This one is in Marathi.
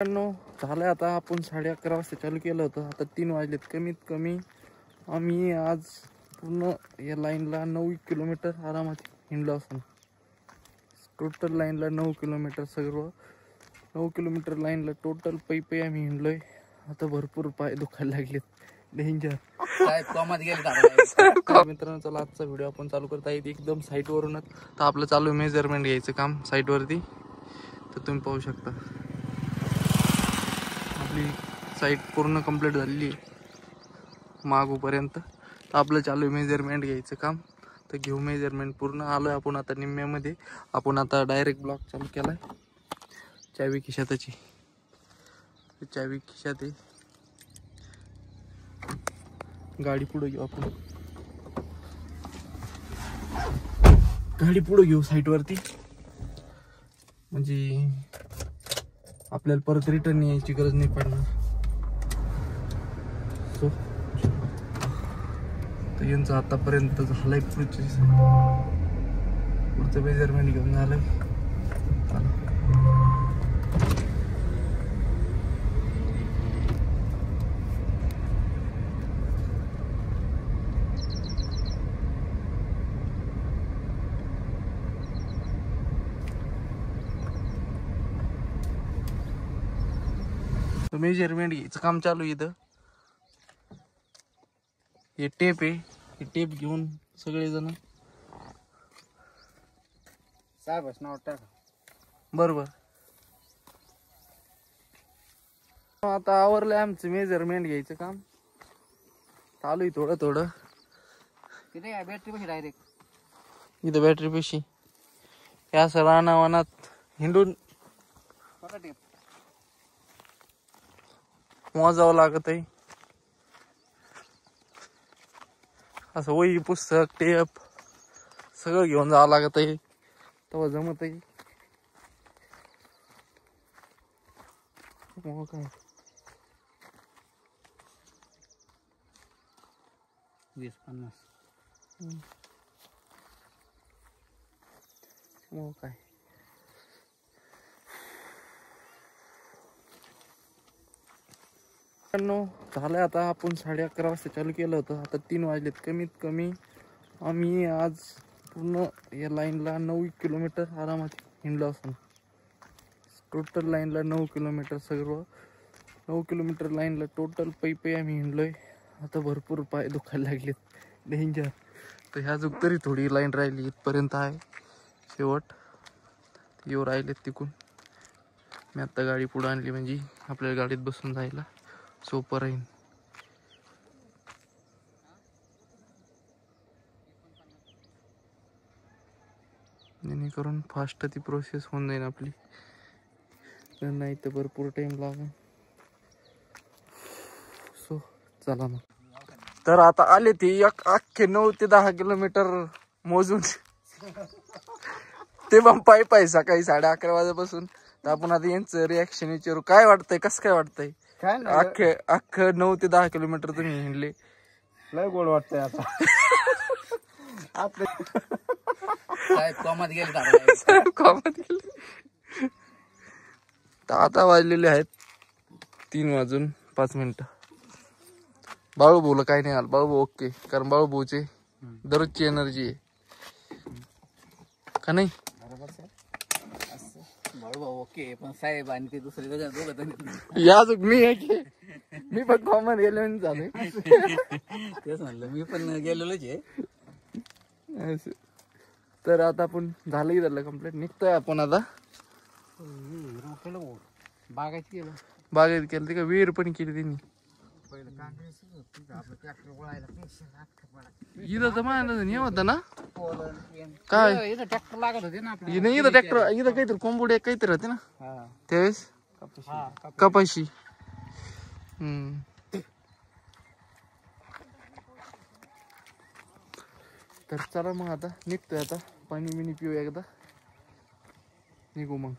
झालं आता आपण 11:30 वाजता चालू केलं होतं. आता 3 वाजलेत. कमीत कमी आम्ही आज पूर्ण या लाईनला 9 किलोमीटर आरामात हिंडलो असून. टोटल लाईनला 9 किलोमीटर, सर्व 9 किलोमीटर लाईनला टोटल पै आम्ही हिंडलोय. आता भरपूर पाय दुखायला लागलेत. डेंजर मित्रांनो, चला आजचा व्हिडिओ आपण चालू करता येईल एकदम साईट वरूनच. तर आपलं चालू आहे मेजरमेंट घ्यायचं काम साईट वरती. तर तुम्ही पाहू शकता आपली साईट पूर्ण कंप्लीट झालेली आहे मागूपर्यंत. तर आपलं चालू आहे मेजरमेंट घ्यायचं काम. तर घेऊ मेजरमेंट. पूर्ण आलोय आपण आता निम्म्यामध्ये. आपण आता डायरेक्ट ब्लॉक चालू केलाय. चावी खिशातची, चावी खिशात आहे. गाडी पुढे घेऊ आपण, गाडी पुढे घेऊ साईट वरती. म्हणजे आपल्याला परत रिटर्न यायची गरज नाही पडणार. सो तर यांचं आतापर्यंत झालंय पुढचं मेजरमेंट घेऊन झालंय. मेजरमेंट घ्यायचं काम चालू आहे इथं. हे टेप आहे, हे टेप घेऊन सगळेजण बरोबर. आता आवरलंय आमचं मेजरमेंट घ्यायचं काम चालू आहे. थोडं थोडं बॅटरी पशी डायरेक्ट इथं बॅटरी पेशी या असं रानावानात हिंडून मोजावं लागत आहे. असं वही पुस्तक टेप सगळं घेऊन जावं लागत आहे, तेव्हा जमत आहे. काय 20-50 मग काय. झालंय आता आपण 11:30 वाजता चालू केलं होतं. आता 3 वाजलेत. कमीत कमी आम्ही आज पूर्ण या लाईनला 9 किलोमीटर आरामात हिंडलो असून. टोटल लाईनला 9 किलोमीटर, सर्व 9 किलोमीटर लाईनला टोटल पै आम्ही हिंडलोय. आता भरपूर पाय दुखायला लागलेत. डेंजर. तर ह्या जुग तरी थोडी लाईन राहिली, इथपर्यंत आहे शेवट. येऊ राहिलेत तिकून. मी आत्ता गाडी पुढं आणली म्हणजे आपल्याला गाडीत बसून जायला सोपं राहील. जेणेकरून फास्ट ती प्रोसेस होऊन जाईल आपली, नाही तर भरपूर टाइम लागेल. सो चला मग. तर आता आले ते अख्खे 9 ते 10 किलोमीटर मोजून. ते पण पाय सकाळी 11:30 वाजेपासून. तर आपण आता यांचं रिॲक्शन विचारू. काय वाटतंय, कसं काय वाटतंय? अख्खं 9 ते 10 किलोमीटर तुम्ही हिंडले. लय गोड वाटतंय आता. कॉमात गेले. तर आता वाजलेले आहेत 3:05. बाळू भाऊला काय नाही आलं. बाळू भाऊ ओके, कारण बाळू भाऊचे दररोजची एनर्जी आहे का नाही. ओके, पण साहेब आणि ते दुसरे या मी आहे की मी पण कॉमन गेलो झाले. तेच म्हणलं, मी पण गेलेलोच आहे. तर आता आपण झालं कंप्लीट. निघतोय आपण आता. बागायची गेलो, बागेत केलं का विहीर पण केली त्यांनी. इथं तर माझं होतं ना काय, ट्रॅक्टर लागत होते ना आपल्या. इथं ट्रॅक्टर, इथं काहीतरी कोंबडी काहीतरी होते ना त्यावेळेस कपाशी. तर चला मग आता निघतोय. आता पाणी बिणी पिऊ, एकदा निघू मग.